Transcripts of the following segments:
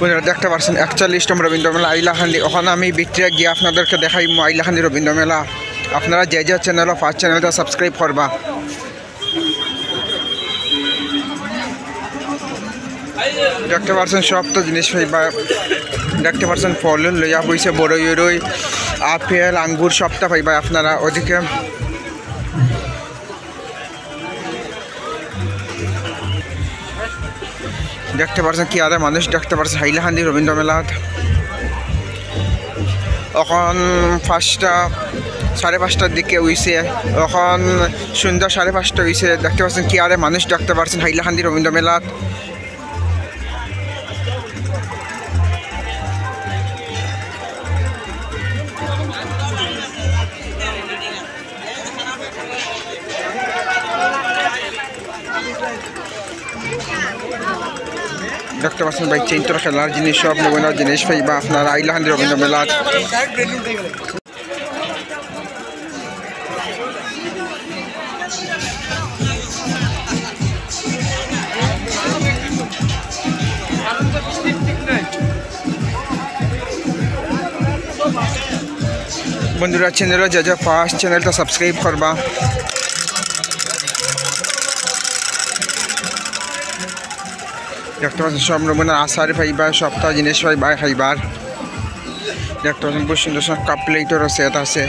আপনারা দেখতে পাচ্ছেন 41তম রবীন্দ্র মেলা আইলাখান্দি। ওখানে আমি ভিতরে গিয়ে আপনাদেরকে দেখাই আইলাখান্দি রবীন্দ্র মেলা। আপনারা যে যে চ্যানেল ফার্স্ট চ্যানেলটা সাবস্ক্রাইব করবা। দেখতে পাচ্ছেন সব তো জিনিস পাইবা। দেখতে পাচ্ছেন ফল লইয়া বইছে বড়ই রই আপেল আঙ্গুর সবটা পাইবা আপনারা। ওদিকে দেখতে পাচ্ছেন কি আরে মানুষ দেখতে পাচ্ছেন হাইলাকান্দি রবীন্দ্র মেলাত। এখন 5:30টার দিকে হইছে, এখন সন্ধ্যা 5:30 হইছে। দেখতে পাচ্ছেন কি আরে মানুষ দেখতে পাচ্ছেন হাইলাকান্দি রবীন্দ্র মেলাত। দেখতে পাচ্ছেন ভাই চেইনটোর খেলার জিনিস সব নবীনার জিনিস পাইবা আপনারা হাইলাকান্দি রবীন্দ্র মেলাত। বন্ধুরা চ্যানেল যে যে ফার্স্ট চ্যানেলটা সাবস্ক্রাইব করবা। দেখতে পাচ্ছেন সব নমুনার আচার পাইবা, সপ্তাহ জিনিস পাইবা খাইবার। দেখতে পাচ্ছেন খুব সুন্দর সুন্দর কাপ প্লেটেরও সেট আছে।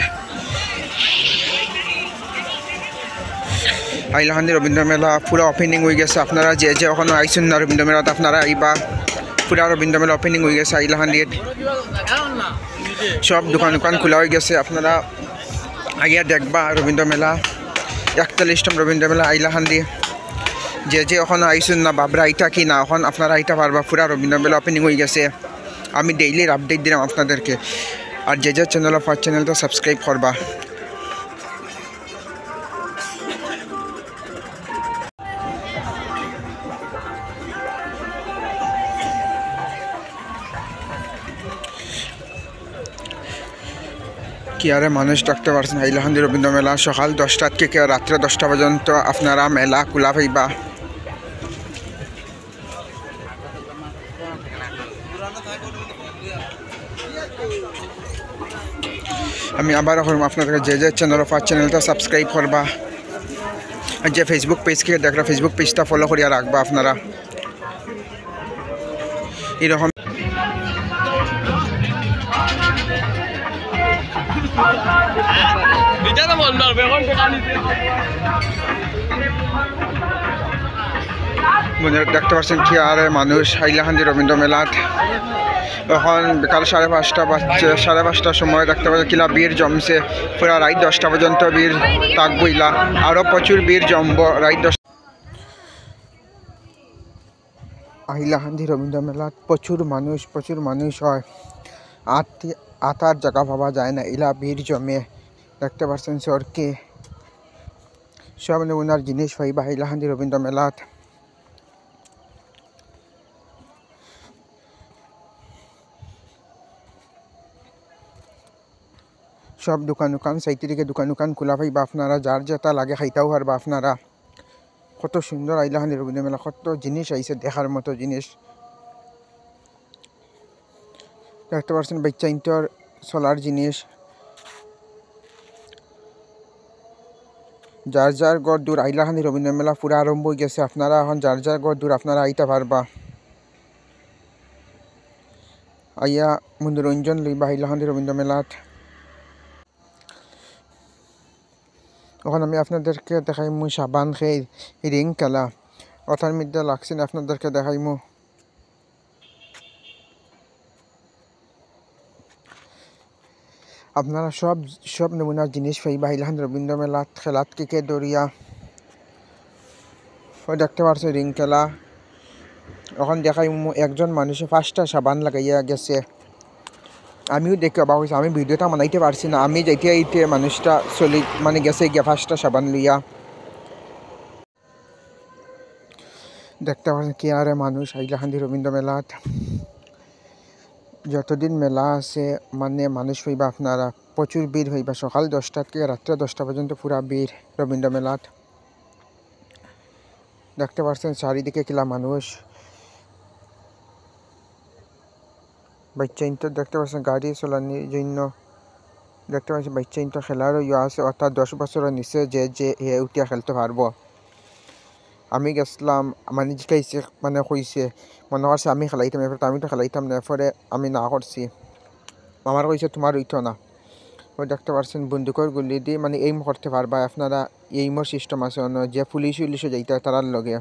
হাইলাকান্দি রবীন্দ্র মেলা পুরা ওপেনিং হয়ে গেছে। আপনারা যে যে এখনো আইসুন না রবীন্দ্র মেলাতে আপনারা আইবা। পুরা রবীন্দ্র মেলা ওপেনিং হয়ে গেছে হাইলাকান্দির। সব দোকান খোলা হয়ে গেছে। আপনারা আগে দেখবা রবীন্দ্র মেলা 41তম রবীন্দ্র মেলা হাইলাকান্দি। যে যে এখনো আইসুন না বাবরা আইটা কি না, এখন আপনারা আইটা পারবা। পুরা রবীন্দ্র মেলা ওপেনিং হয়ে গেছে। আমি ডেইলির আপডেট দিলাম আপনাদেরকে। আর যে যে চ্যানেল ফার্স্ট চ্যানেলটা সাবস্ক্রাইব করবা। কি আরে মানুষ দেখতে পাচ্ছেন হাইলাকান্দি রবীন্দ্র মেলা সকাল 10টা থেকে রাত্রে 10টা পর্যন্ত আপনারা মেলা খোলা পাইবা। আমি আবার আপনাদেরকে যে যে চ্যানেল ফার্স্ট চ্যানেলটা সাবস্ক্রাইব করবা। আর যে ফেসবুক পেজকে দেখরা ফেসবুক পেজটা ফলো করিয়া রাখবা আপনারা। এরকম দেখতে পাচ্ছেন কি আরে মানুষ হাইলাকান্দি রবীন্দ্র মেলাত। এখন বিকাল 5:30 বাজছে। 5:30টার সময় দেখতে পাচ্ছেন কিলা বীর জমছে। পুরা রাত 10টা পর্যন্ত বীর থাকবইলা। আরও প্রচুর বীর জমব রাত 10। হাইলাকান্দি রবীন্দ্র মেলাত প্রচুর মানুষ হয়। আতার জায়গা পাওয়া যায় না, ইলা বীর জমে। দেখতে পাচ্ছেন সরকে সব নমুনার জিনিস পাইবা হাইলাকান্দি রবীন্দ্র মেলাত। সব দোকান সাইতে দিকে দোকান খোলা পাইবা আপনারা। যার যেটা লাগে খাইতেও পারবা আপনারা। কত সুন্দর হাইলাকান্দি রবীন্দ্র মেলা, কত জিনিস আইছে দেখার মতো জিনিস। দেখতে পাচ্ছেন বাচ্চা ইন্টার সোলার জিনিস। যার যার ঘর দূর হাইলাকান্দি রবীন্দ্র মেলা পুরা আরম্ভ হয়ে গেছে। আপনারা এখন যার যার ঘর দূর আপনারা আইতে পারবা। আইয়া মনোরঞ্জন লইবা হাইলাকান্দি রবীন্দ্র মেলাত। এখন আমি আপনাদেরকে দেখাইমু সাবান খেয়ে রিং খেলা। ওটার মধ্যে লাগছে না, আপনাদেরকে দেখাইমু। আপনারা সব নমুনার জিনিস পাইবা হাইলাকান্দি রবীন্দ্র মেলাত। খেলাত থেকে দরিয়া দেখতে পারছো রিং খেলা। এখন দেখাইমু একজন মানুষে 5টা সাবান লাগাইয়া গেছে। আমিও দেখে অবাক হয়েছি। আমি ভিডিওটা বানাইতে পারছি না। আমি যাইতে মানুষটা গেছে গিয়া 5টা সাবান লইয়া। দেখতে পাচ্ছেন কি আরে মানুষ হাইলাকান্দি রবীন্দ্র মেলাত। যতদিন মেলা আছে মানুষ হইবা আপনারা। প্রচুর ভিড় হইবা। সকাল 10টা থেকে রাত্রে 10টা পর্যন্ত পুরা ভিড় রবীন্দ্র মেলাত। দেখতে পাচ্ছেন চারিদিকে কিলা মানুষ। বাচ্চা ইন্টার দেখতে পাচ্ছেন গাড়ি চালানোর জন্য দেখতে পাচ্ছি বাচ্চা ইন্টার খেলারও ইয়ে আছে, অর্থাৎ 10 বছরের নিচে যে উঠিয়া খেলতে পারবো। আমি গেছিলাম মানে জিকাইছে মানে কইছে মনে করছে আমি খেলাইতাম, এরপরে আমি তো খেলাইতাম না, এরপরে আমি না করছি। আমার কইছে তোমার উঠো না। ওই দেখতে পাচ্ছেন বন্দুকের গুলি দিয়ে মানে এইম করতে পারবা আপনারা, এইমর সিস্টেম আছে অন্য যে পুলিশ উলিশও যাইতে হয় তারার লগে।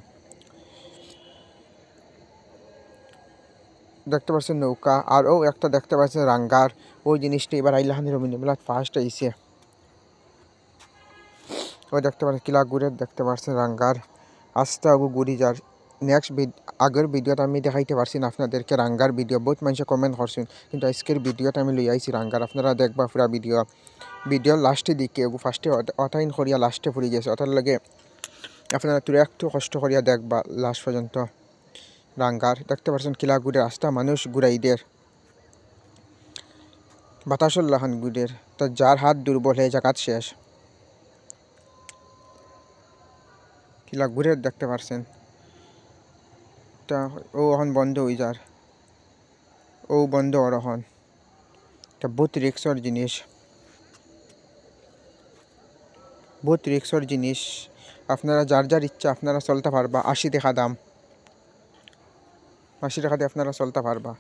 দেখতে পাচ্ছেন নৌকা, আর ও একটা দেখতে পাচ্ছেন রাঙ্গার, ওই জিনিসটা এবার আইলাহানি রবীন্দ্র মেলা ফার্স্ট আইছে। ওই দেখতে পাচ্ছেন কিলা ঘুরে দেখতে পাচ্ছেন রাঙ্গার আস্তে আগু ঘুরি যার। নেক্সট আগের ভিডিওতে আমি দেখাইতে পারছি না আপনাদেরকে রাঙ্গার ভিডিও, বহুত মানুষে কমেন্ট করছেন, কিন্তু আজকের ভিডিওটা আমি লই আইছি রাঙ্গার, আপনারা দেখবা পুরা ভিডিও লাস্টে দিকে ফার্স্টে অথাইন করিয়া লাস্টে ফুরি গেছে, ওটার লাগে আপনারা তুই একটু কষ্ট করিয়া দেখবা লাস্ট পর্যন্ত। রাঙ্গার দেখতে পাচ্ছেন কিলা ঘুরে রাস্তা মানুষ ঘুরাইদের বাতাসর লাহান গুড়ের, তো যার হাত দুর্বল হয়ে জাগাত শেষ। কিলা ঘুরে দেখতে পারছেন, তা ও এখন বন্ধ হয়ে যার, ও বন্ধ ওর এখন, তা বহুত রিক্সর জিনিস, বহুত রিক্সর জিনিস। আপনারা যার যার ইচ্ছা আপনারা চলতে পারবা, 80 টাকা দাম, 80 টাকা দিয়ে আপনারা চলতে পারবা।